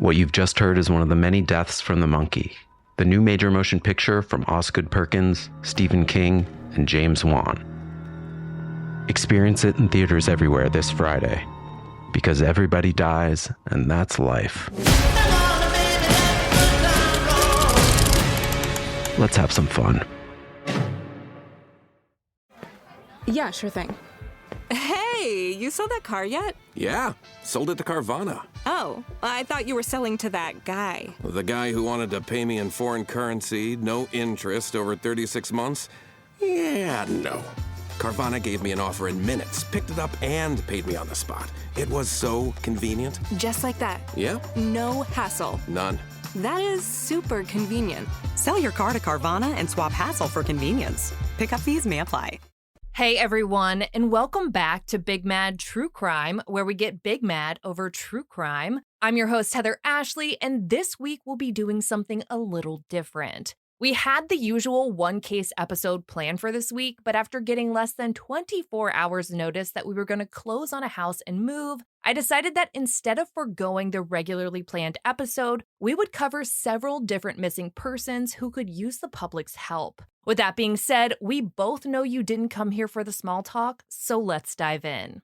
What you've just heard is one of the many deaths from the monkey, the new major motion picture from Osgood Perkins, Stephen King, and James Wan. Experience it in theaters everywhere this Friday, because everybody dies, and that's life. Let's have some fun. Yeah, sure thing. Hey, you sold that car yet? Yeah, sold it to Carvana. Oh, I thought you were selling to that guy. The guy who wanted to pay me in foreign currency, no interest, over 36 months? Yeah, no. Carvana gave me an offer in minutes, picked it up, and paid me on the spot. It was so convenient. Just like that. Yeah? No hassle. None. That is super convenient. Sell your car to Carvana and swap hassle for convenience. Pickup fees may apply. Hey everyone, and welcome back to Big Mad True Crime, where we get big mad over true crime. I'm your host, Heather Ashley, and this week we'll be doing something a little different. We had the usual one-case episode planned for this week, but after getting less than 24 hours notice that we were going to close on a house and move, I decided that instead of foregoing the regularly planned episode, we would cover several different missing persons who could use the public's help. With that being said, we both know you didn't come here for the small talk, so let's dive in.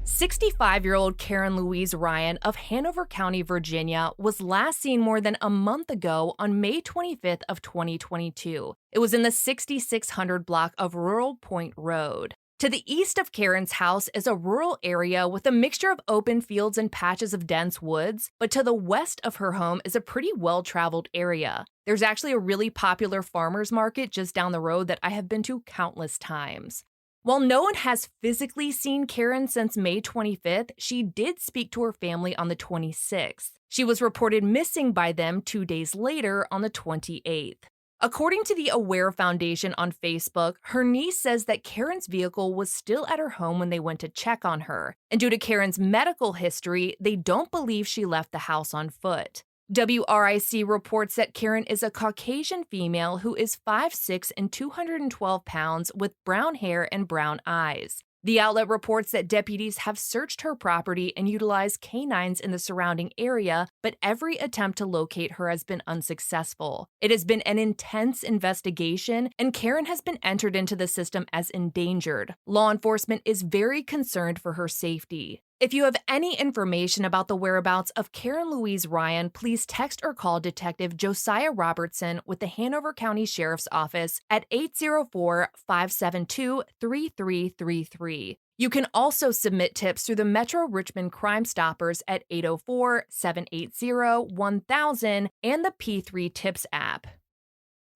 "65-year-old Karen Louise Ryan of Hanover County, Virginia, was last seen more than a month ago on May 25th of 2022. It was in the 6600 block of Rural Point Road. To the east of Karen's house is a rural area with a mixture of open fields and patches of dense woods, but to the west of her home is a pretty well-traveled area. There's actually a really popular farmers market just down the road that I have been to countless times. While no one has physically seen Karen since May 25th, she did speak to her family on the 26th. She was reported missing by them 2 days later on the 28th. According to the Aware Foundation on Facebook, her niece says that Karen's vehicle was still at her home when they went to check on her, and due to Karen's medical history, they don't believe she left the house on foot. WRIC reports that Karen is a Caucasian female who is 5'6" and 212 pounds with brown hair and brown eyes. The outlet reports that deputies have searched her property and utilized canines in the surrounding area, but every attempt to locate her has been unsuccessful. It has been an intense investigation, and Karen has been entered into the system as endangered. Law enforcement is very concerned for her safety. If you have any information about the whereabouts of Karen Louise Ryan, please text or call Detective Josiah Robertson with the Hanover County Sheriff's Office at 804-572-3333. You can also submit tips through the Metro Richmond Crime Stoppers at 804-780-1000 and the P3 Tips app.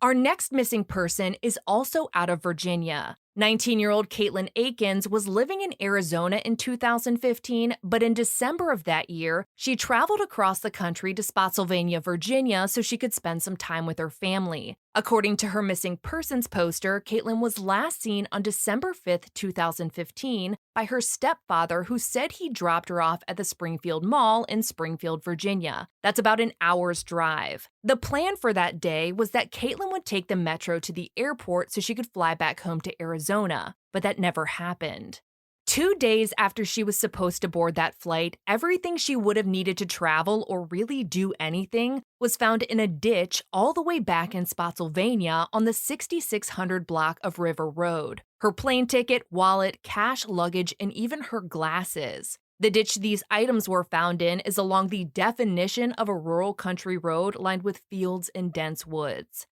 Our next missing person is also out of Virginia. 19-year-old Katelin Akens was living in Arizona in 2015, but in December of that year, she traveled across the country to Spotsylvania, Virginia, so she could spend some time with her family. According to her missing persons poster, Katelin was last seen on December 5th, 2015, by her stepfather, who said he dropped her off at the Springfield Mall in Springfield, Virginia. That's about an hour's drive. The plan for that day was that Katelin would take the metro to the airport so she could fly back home to Arizona, but that never happened. 2 days after she was supposed to board that flight, everything she would have needed to travel or really do anything was found in a ditch all the way back in Spotsylvania on the 6600 block of River Road. Her plane ticket, wallet, cash, luggage, and even her glasses. The ditch these items were found in is along the definition of a rural country road lined with fields and dense woods.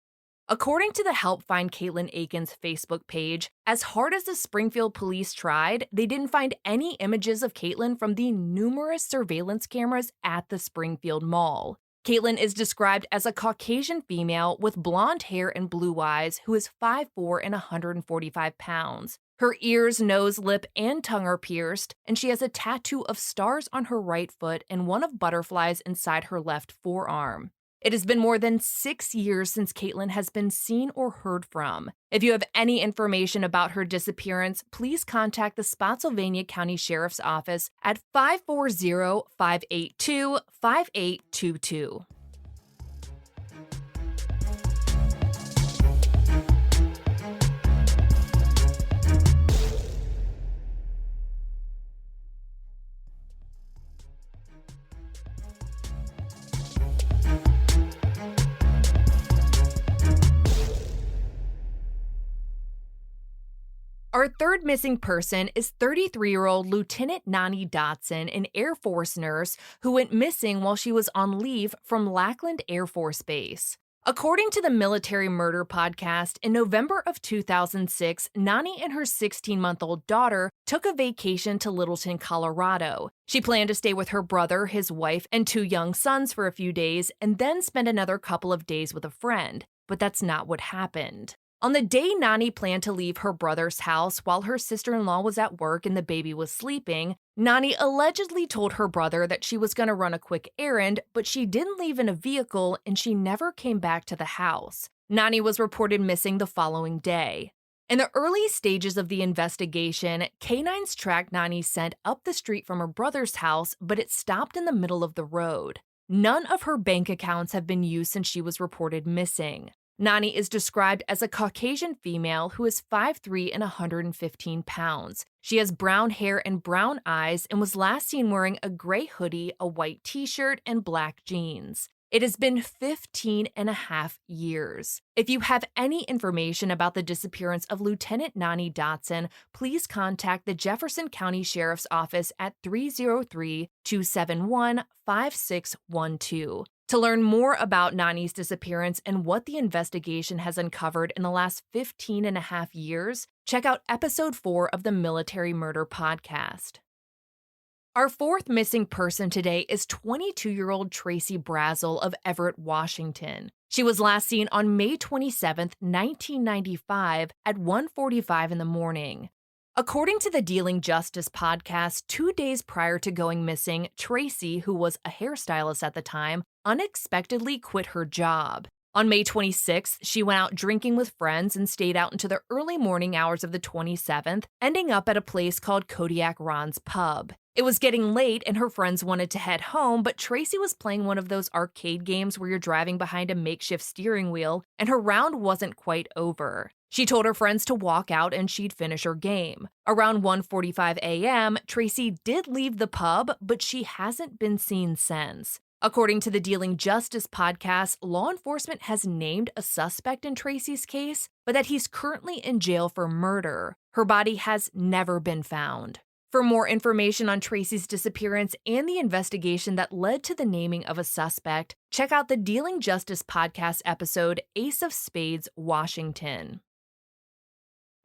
According to the Help Find Katelin Akens Facebook page, as hard as the Springfield police tried, they didn't find any images of Katelin from the numerous surveillance cameras at the Springfield Mall. Katelin is described as a Caucasian female with blonde hair and blue eyes who is 5'4" and 145 pounds. Her ears, nose, lip, and tongue are pierced, and she has a tattoo of stars on her right foot and one of butterflies inside her left forearm. It has been more than 6 years since Katelin has been seen or heard from. If you have any information about her disappearance, please contact the Spotsylvania County Sheriff's Office at 540-582-5822. Our third missing person is 33-year-old Lieutenant Nani Dotson, an Air Force nurse who went missing while she was on leave from Lackland Air Force Base. According to the Military Murder Podcast, in November of 2006, Nani and her 16-month-old daughter took a vacation to Littleton, Colorado. She planned to stay with her brother, his wife, and 2 young sons for a few days, and then spend another couple of days with a friend. But that's not what happened. On the day Nani planned to leave her brother's house while her sister-in-law was at work and the baby was sleeping, Nani allegedly told her brother that she was going to run a quick errand, but she didn't leave in a vehicle and she never came back to the house. Nani was reported missing the following day. In the early stages of the investigation, canines tracked Nani's scent up the street from her brother's house, but it stopped in the middle of the road. None of her bank accounts have been used since she was reported missing. Nani is described as a Caucasian female who is 5'3" and 115 pounds. She has brown hair and brown eyes and was last seen wearing a gray hoodie, a white t-shirt, and black jeans. It has been 15 and a half years. If you have any information about the disappearance of Lieutenant Nani Dotson, please contact the Jefferson County Sheriff's Office at 303-271-5612. To learn more about Nani's disappearance and what the investigation has uncovered in the last 15 and a half years, check out episode 4 of the Military Murder Podcast. Our fourth missing person today is 22-year-old Tracy Brazel of Everett, Washington. She was last seen on May 27, 1995 at 1:45 in the morning. According to the Dealing Justice podcast, 2 days prior to going missing, Tracy, who was a hairstylist at the time, unexpectedly quit her job. On May 26th, she went out drinking with friends and stayed out into the early morning hours of the 27th, ending up at a place called Kodiak Ron's Pub. It was getting late and her friends wanted to head home, but Tracy was playing one of those arcade games where you're driving behind a makeshift steering wheel, and her round wasn't quite over. She told her friends to walk out and she'd finish her game. Around 1:45 a.m., Tracy did leave the pub, but she hasn't been seen since. According to the Dealing Justice podcast, law enforcement has named a suspect in Tracy's case, but that he's currently in jail for murder. Her body has never been found. For more information on Tracy's disappearance and the investigation that led to the naming of a suspect, check out the Dealing Justice podcast episode, Ace of Spades, Washington.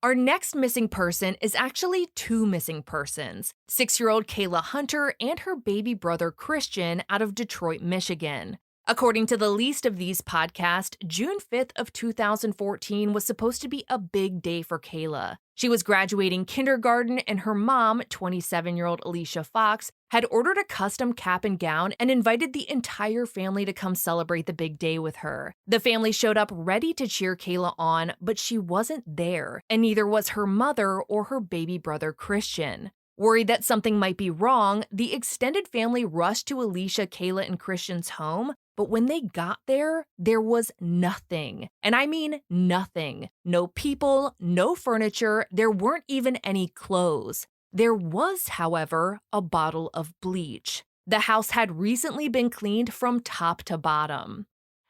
Our next missing person is actually 2 missing persons, 6-year-old Kayla Hunter and her baby brother Christian out of Detroit, Michigan. According to the least of these podcasts, June 5th of 2014 was supposed to be a big day for Kayla. She was graduating kindergarten and her mom, 27-year-old Alicia Fox, had ordered a custom cap and gown and invited the entire family to come celebrate the big day with her. The family showed up ready to cheer Kayla on, but she wasn't there, and neither was her mother or her baby brother Christian. Worried that something might be wrong, the extended family rushed to Alicia, Kayla, and Christian's home, but when they got there, there was nothing. And I mean nothing. No people, no furniture, there weren't even any clothes. There was, however, a bottle of bleach. The house had recently been cleaned from top to bottom.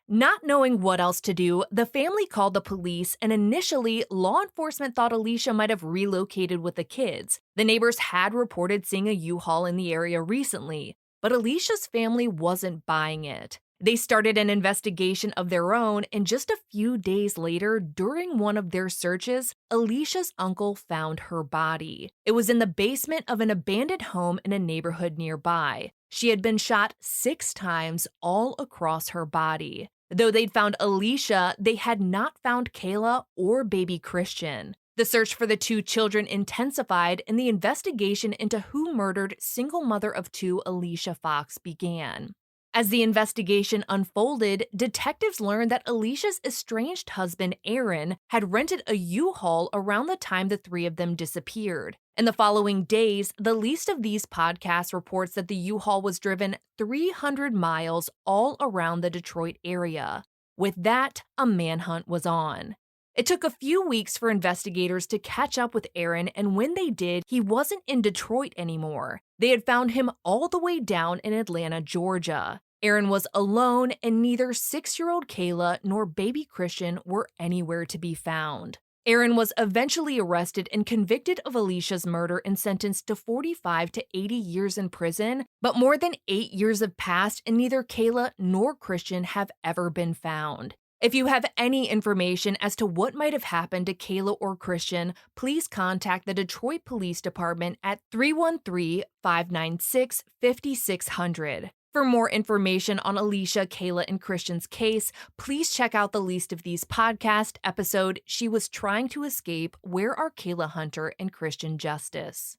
Not knowing what else to do, the family called the police, and initially, law enforcement thought Alicia might have relocated with the kids. The neighbors had reported seeing a U-Haul in the area recently, but Alicia's family wasn't buying it. They started an investigation of their own, and just a few days later, during one of their searches, Alicia's uncle found her body. It was in the basement of an abandoned home in a neighborhood nearby. She had been shot 6 times all across her body. Though they'd found Alicia, they had not found Kayla or baby Christian. The search for the 2 children intensified, and the investigation into who murdered single mother of 2 Alicia Fox began. As the investigation unfolded, detectives learned that Alicia's estranged husband, Aaron, had rented a U-Haul around the time the 3 of them disappeared. In the following days, the least of these podcasts reports that the U-Haul was driven 300 miles all around the Detroit area. With that, a manhunt was on. It took a few weeks for investigators to catch up with Aaron, and when they did, he wasn't in Detroit anymore. They had found him all the way down in Atlanta, Georgia. Aaron was alone, and neither 6-year-old Kayla nor baby Christian were anywhere to be found. Aaron was eventually arrested and convicted of Alicia's murder and sentenced to 45 to 80 years in prison, but more than 8 years have passed and neither Kayla nor Christian have ever been found. If you have any information as to what might have happened to Kayla or Christian, please contact the Detroit Police Department at 313-596-5600. For more information on Alicia, Kayla, and Christian's case, please check out the least of these podcast episode, She Was Trying to Escape, Where Are Kayla Hunter and Christian Justice?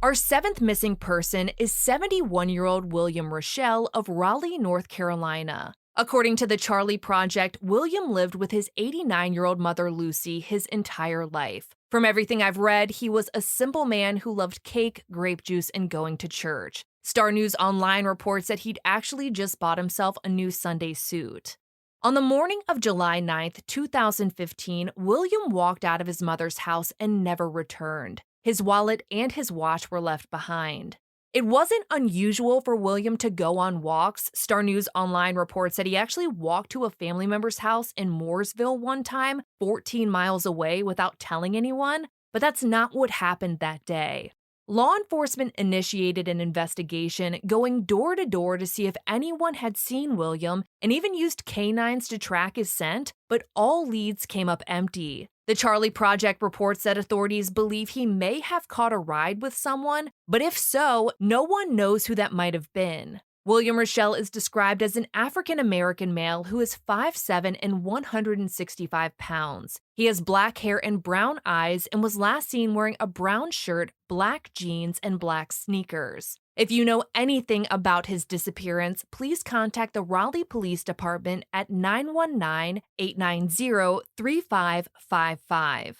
Our seventh missing person is 71-year-old William Rochelle of Raleigh, North Carolina. According to the Charlie Project, William lived with his 89-year-old mother Lucy his entire life. From everything I've read, he was a simple man who loved cake, grape juice, and going to church. Star News Online reports that he'd actually just bought himself a new Sunday suit. On the morning of July 9th, 2015, William walked out of his mother's house and never returned. His wallet and his watch were left behind. It wasn't unusual for William to go on walks. Star News Online reports that he actually walked to a family member's house in Mooresville one time, 14 miles away, without telling anyone, but that's not what happened that day. Law enforcement initiated an investigation, going door to door to see if anyone had seen William and even used canines to track his scent, but all leads came up empty. The Charlie Project reports that authorities believe he may have caught a ride with someone, but if so, no one knows who that might have been. William Rochelle is described as an African-American male who is 5'7" and 165 pounds. He has black hair and brown eyes and was last seen wearing a brown shirt, black jeans, and black sneakers. If you know anything about his disappearance, please contact the Raleigh Police Department at 919-890-3555.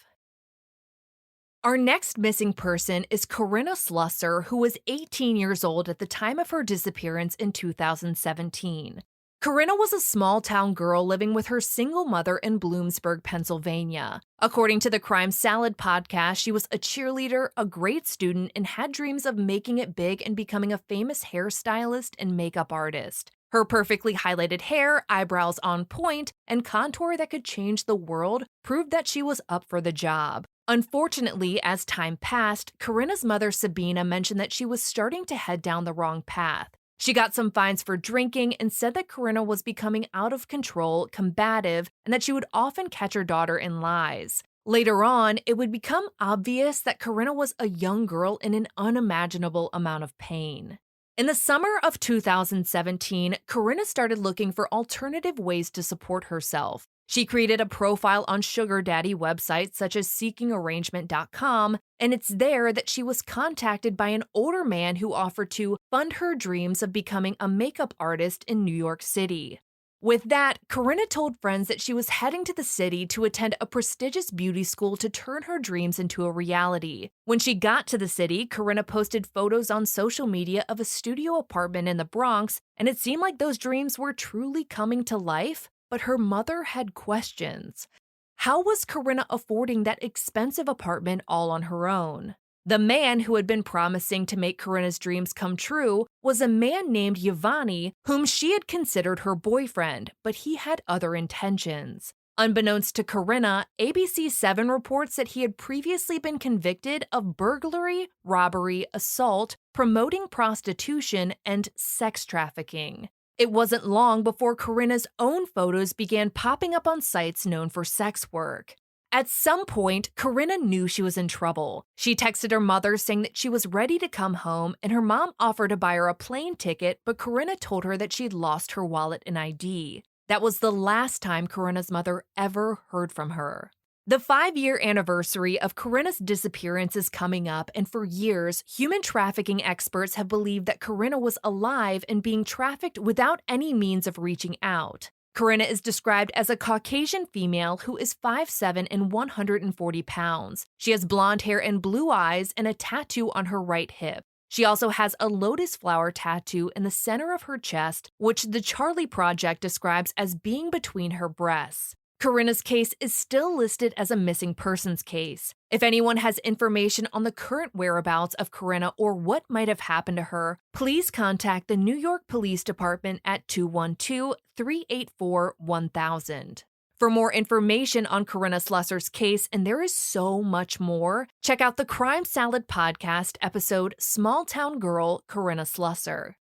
Our next missing person is Corinna Slusser, who was 18 years old at the time of her disappearance in 2017. Corinna was a small-town girl living with her single mother in Bloomsburg, Pennsylvania. According to the Crime Salad podcast, she was a cheerleader, a great student, and had dreams of making it big and becoming a famous hairstylist and makeup artist. Her perfectly highlighted hair, eyebrows on point, and contour that could change the world proved that she was up for the job. Unfortunately, as time passed, Corinna's mother, Sabina, mentioned that she was starting to head down the wrong path. She got some fines for drinking and said that Corinna was becoming out of control, combative, and that she would often catch her daughter in lies. Later on, it would become obvious that Corinna was a young girl in an unimaginable amount of pain. In the summer of 2017, Corinna started looking for alternative ways to support herself. She created a profile on sugar daddy websites such as seekingarrangement.com, and it's there that she was contacted by an older man who offered to fund her dreams of becoming a makeup artist in New York City. With that, Corinna told friends that she was heading to the city to attend a prestigious beauty school to turn her dreams into a reality. When she got to the city, Corinna posted photos on social media of a studio apartment in the Bronx, and it seemed like those dreams were truly coming to life. But her mother had questions. How was Corinna affording that expensive apartment all on her own? The man who had been promising to make Corinna's dreams come true was a man named Giovanni, whom she had considered her boyfriend, but he had other intentions. Unbeknownst to Corinna, ABC7 reports that he had previously been convicted of burglary, robbery, assault, promoting prostitution, and sex trafficking. It wasn't long before Corinna's own photos began popping up on sites known for sex work. At some point, Corinna knew she was in trouble. She texted her mother saying that she was ready to come home, and her mom offered to buy her a plane ticket, but Corinna told her that she'd lost her wallet and ID. That was the last time Corinna's mother ever heard from her. The 5-year anniversary of Corinna's disappearance is coming up, and for years, human trafficking experts have believed that Corinna was alive and being trafficked without any means of reaching out. Corinna is described as a Caucasian female who is 5'7" and 140 pounds. She has blonde hair and blue eyes and a tattoo on her right hip. She also has a lotus flower tattoo in the center of her chest, which the Charlie Project describes as being between her breasts. Corinna's case is still listed as a missing persons case. If anyone has information on the current whereabouts of Corinna or what might have happened to her, please contact the New York Police Department at 212-384-1000. For more information on Corinna Slusser's case, and there is so much more, check out the Crime Salad podcast episode Small Town Girl Corinna Slusser.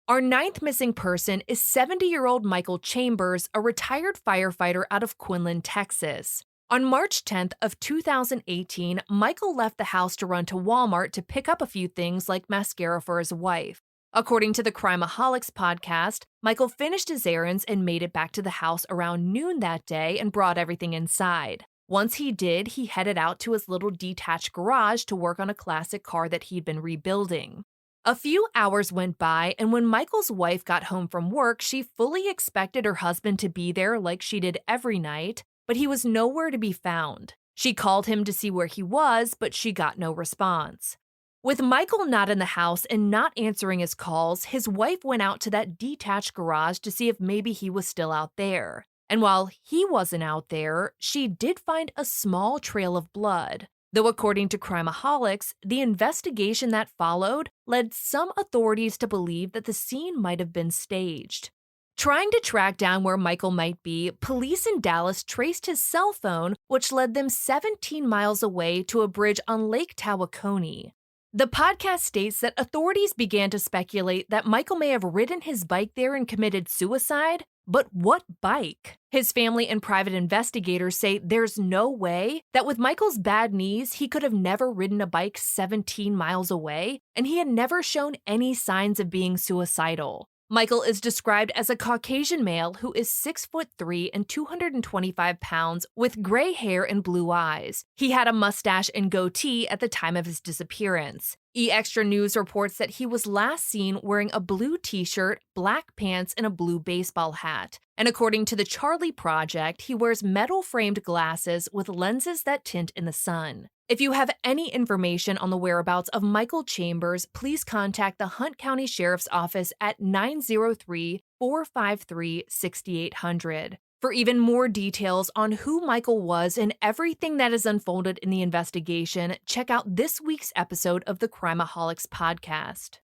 Our ninth missing person is 70-year-old Michael Chambers, a retired firefighter out of Quinlan, Texas. On March 10th of 2018, Michael left the house to run to Walmart to pick up a few things like mascara for his wife. According to the Crimeaholics podcast, Michael finished his errands and made it back to the house around noon that day and brought everything inside. Once he did, he headed out to his little detached garage to work on a classic car that he'd been rebuilding. A few hours went by, and when Michael's wife got home from work, she fully expected her husband to be there like she did every night, but he was nowhere to be found. She called him to see where he was, but she got no response. With Michael not in the house and not answering his calls, his wife went out to that detached garage to see if maybe he was still out there. And while he wasn't out there, she did find a small trail of blood. Though according to Crimeaholics, the investigation that followed led some authorities to believe that the scene might have been staged. Trying to track down where Michael might be, police in Dallas traced his cell phone, which led them 17 miles away to a bridge on Lake Tawakonee. The podcast states that authorities began to speculate that Michael may have ridden his bike there and committed suicide. But what bike? His family and private investigators say there's no way that with Michael's bad knees, he could have never ridden a bike 17 miles away, and he had never shown any signs of being suicidal. Michael is described as a Caucasian male who is 6'3" and 225 pounds with gray hair and blue eyes. He had a mustache and goatee at the time of his disappearance. Extra News reports that he was last seen wearing a blue t-shirt, black pants, and a blue baseball hat. And according to the Charlie Project, he wears metal-framed glasses with lenses that tint in the sun. If you have any information on the whereabouts of Michael Chambers, please contact the Hunt County Sheriff's Office at 903-453-6800. For even more details on who Michael was and everything that has unfolded in the investigation, check out this week's episode of the Crimeaholics podcast.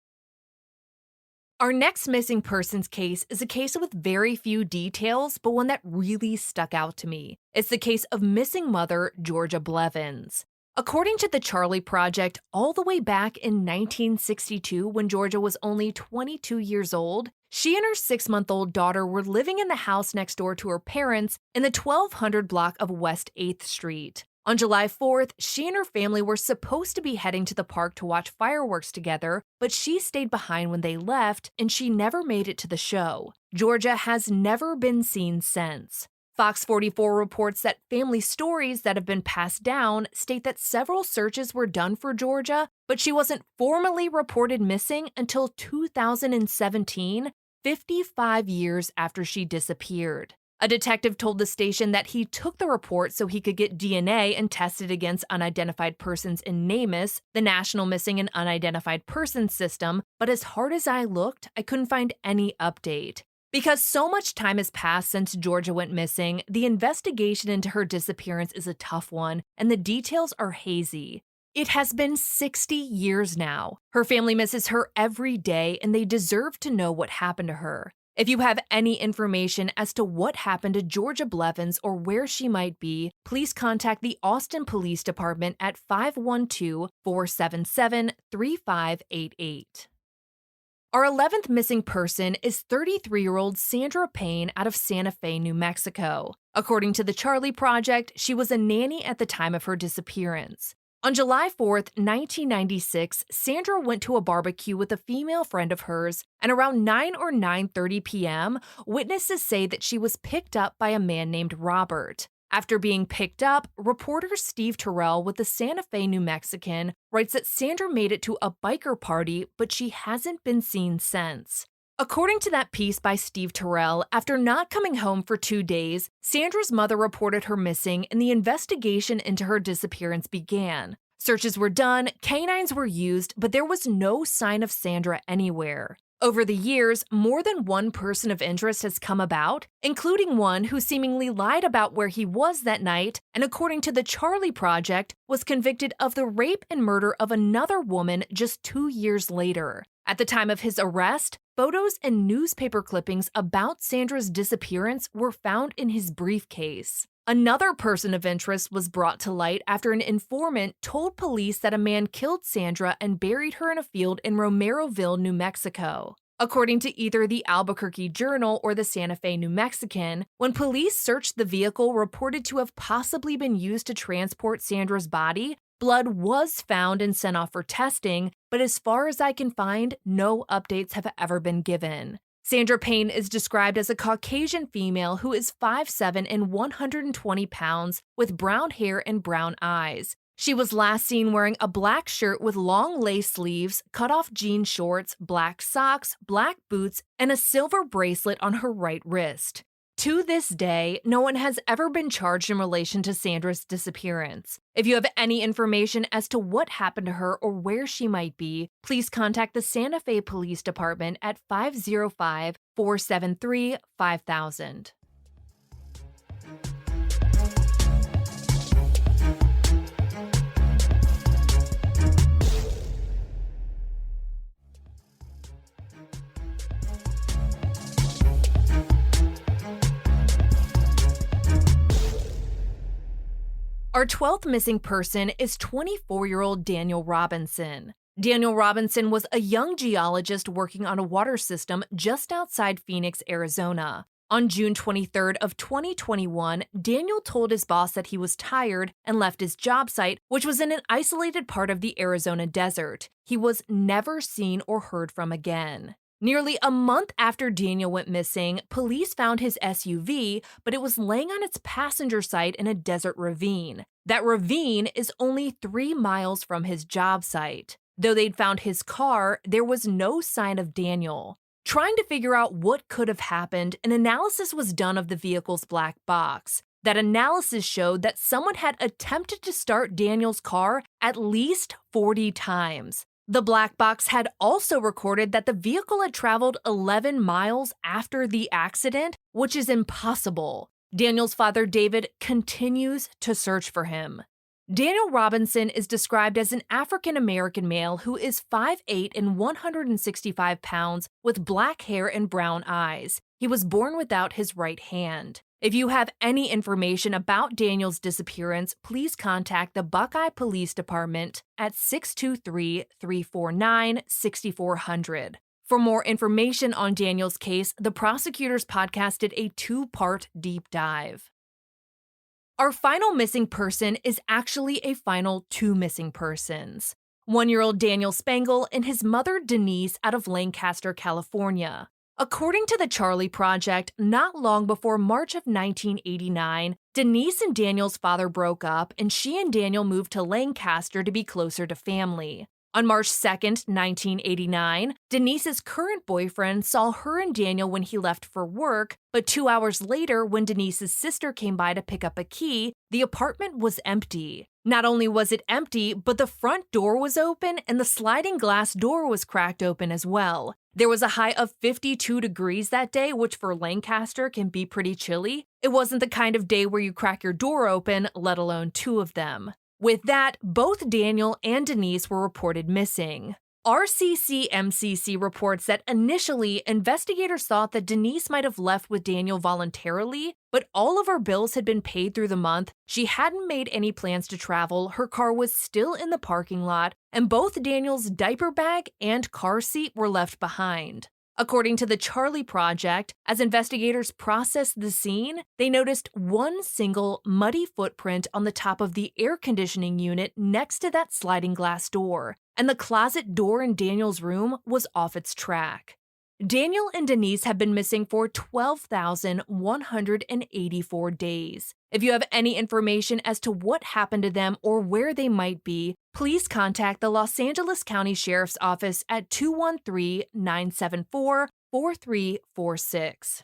Our next missing persons case is a case with very few details, but one that really stuck out to me. It's the case of missing mother Georgia Blevins. According to the Charlie Project, all the way back in 1962, when Georgia was only 22 years old, she and her 6-month-old daughter were living in the house next door to her parents in the 1200 block of West 8th Street. On July 4th, she and her family were supposed to be heading to the park to watch fireworks together, but she stayed behind when they left, and she never made it to the show. Georgia has never been seen since. Fox 44 reports that family stories that have been passed down state that several searches were done for Georgia, but she wasn't formally reported missing until 2017, 55 years after she disappeared. A detective told the station that he took the report so he could get DNA and test it against unidentified persons in NamUs, the National Missing and Unidentified Persons System, but as hard as I looked, I couldn't find any update. Because so much time has passed since Georgia went missing, the investigation into her disappearance is a tough one, and the details are hazy. It has been 60 years now. Her family misses her every day, and they deserve to know what happened to her. If you have any information as to what happened to Georgia Blevins or where she might be, please contact the Austin Police Department at 512-477-3588. Our 11th missing person is 33-year-old Sandra Payne out of Santa Fe, New Mexico. According to the Charlie Project, she was a nanny at the time of her disappearance. On July 4th, 1996, Sandra went to a barbecue with a female friend of hers, and around 9 or 9:30 p.m., witnesses say that she was picked up by a man named Robert. After being picked up, reporter Steve Terrell with the Santa Fe New Mexican writes that Sandra made it to a biker party, but she hasn't been seen since. According to that piece by Steve Terrell, after not coming home for 2 days, Sandra's mother reported her missing and the investigation into her disappearance began. Searches were done, canines were used, but there was no sign of Sandra anywhere. Over the years, more than one person of interest has come about, including one who seemingly lied about where he was that night and, according to the Charlie Project, was convicted of the rape and murder of another woman just 2 years later. At the time of his arrest, photos and newspaper clippings about Sandra's disappearance were found in his briefcase. Another person of interest was brought to light after an informant told police that a man killed Sandra and buried her in a field in Romeroville, New Mexico. According to either the Albuquerque Journal or the Santa Fe New Mexican, when police searched the vehicle reported to have possibly been used to transport Sandra's body, blood was found and sent off for testing, but as far as I can find, no updates have ever been given. Sandra Payne is described as a Caucasian female who is 5'7" and 120 pounds with brown hair and brown eyes. She was last seen wearing a black shirt with long lace sleeves, cut-off jean shorts, black socks, black boots, and a silver bracelet on her right wrist. To this day, no one has ever been charged in relation to Sandra's disappearance. If you have any information as to what happened to her or where she might be, please contact the Santa Fe Police Department at 505-473-5000. Our 12th missing person is 24-year-old Daniel Robinson. Daniel Robinson was a young geologist working on a water system just outside Phoenix, Arizona. On June 23rd of 2021, Daniel told his boss that he was tired and left his job site, which was in an isolated part of the Arizona desert. He was never seen or heard from again. Nearly a month after Daniel went missing, police found his SUV, but it was laying on its passenger side in a desert ravine. That ravine is only 3 miles from his job site. Though they'd found his car, there was no sign of Daniel. Trying to figure out what could have happened, an analysis was done of the vehicle's black box. That analysis showed that someone had attempted to start Daniel's car at least 40 times. The black box had also recorded that the vehicle had traveled 11 miles after the accident, which is impossible. Daniel's father, David, continues to search for him. Daniel Robinson is described as an African-American male who is 5'8" and 165 pounds with black hair and brown eyes. He was born without his right hand. If you have any information about Daniel's disappearance, please contact the Buckeye Police Department at 623-349-6400. For more information on Daniel's case, the prosecutors podcasted a 2-part deep dive. Our final missing person is actually a final 2 missing persons. 1-year-old Daniel Spangle and his mother Denise out of Lancaster, California. According to the Charlie Project, not long before March of 1989, Denise and Daniel's father broke up and she and Daniel moved to Lancaster to be closer to family. On March 2nd, 1989, Denise's current boyfriend saw her and Daniel when he left for work, but 2 hours later, when Denise's sister came by to pick up a key, the apartment was empty. Not only was it empty, but the front door was open and the sliding glass door was cracked open as well. There was a high of 52 degrees that day, which for Lancaster can be pretty chilly. It wasn't the kind of day where you crack your door open, let alone 2 of them. With that, both Daniel and Denise were reported missing. RCCMCC reports that initially, investigators thought that Denise might have left with Daniel voluntarily, but all of her bills had been paid through the month, she hadn't made any plans to travel, her car was still in the parking lot, and both Daniel's diaper bag and car seat were left behind. According to the Charlie Project, as investigators processed the scene, they noticed one single muddy footprint on the top of the air conditioning unit next to that sliding glass door, and the closet door in Daniel's room was off its track. Daniel and Denise have been missing for 12,184 days. If you have any information as to what happened to them or where they might be, please contact the Los Angeles County Sheriff's Office at 213-974-4346.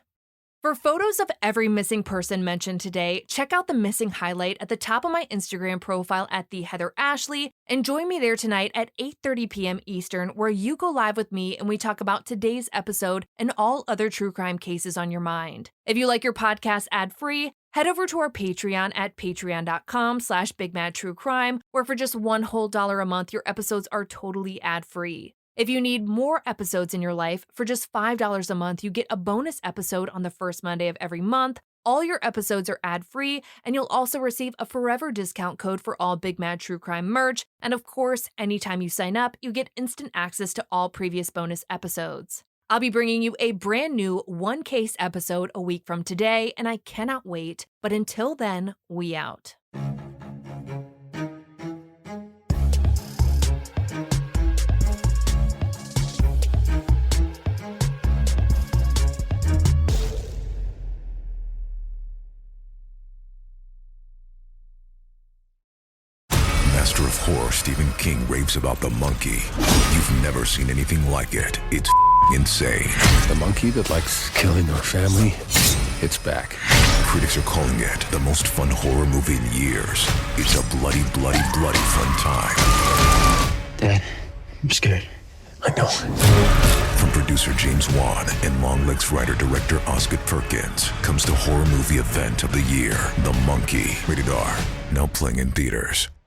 For photos of every missing person mentioned today, check out the missing highlight at the top of my Instagram profile at @TheHeatherAshley, and join me there tonight at 8:30 p.m. Eastern, where you go live with me and we talk about today's episode and all other true crime cases on your mind. If you like your podcast ad-free, head over to our Patreon at patreon.com/BigMadTrueCrime, where for just $1 a month, your episodes are totally ad-free. If you need more episodes in your life, for just $5 a month, you get a bonus episode on the first Monday of every month. All your episodes are ad-free, and you'll also receive a forever discount code for all Big Mad True Crime merch. And of course, anytime you sign up, you get instant access to all previous bonus episodes. I'll be bringing you a brand new one case episode a week from today, and I cannot wait. But until then, we out. Master of horror Stephen King raves about the monkey. You've never seen anything like it. It's insane. The monkey that likes killing our family, it's back. Critics are calling it the most fun horror movie in years. It's a bloody, bloody, bloody fun time. Dad, I'm scared. I know. From producer James Wan and Longlegs writer-director Osgood Perkins comes the horror movie event of the year, The Monkey. Rated R. Now playing in theaters.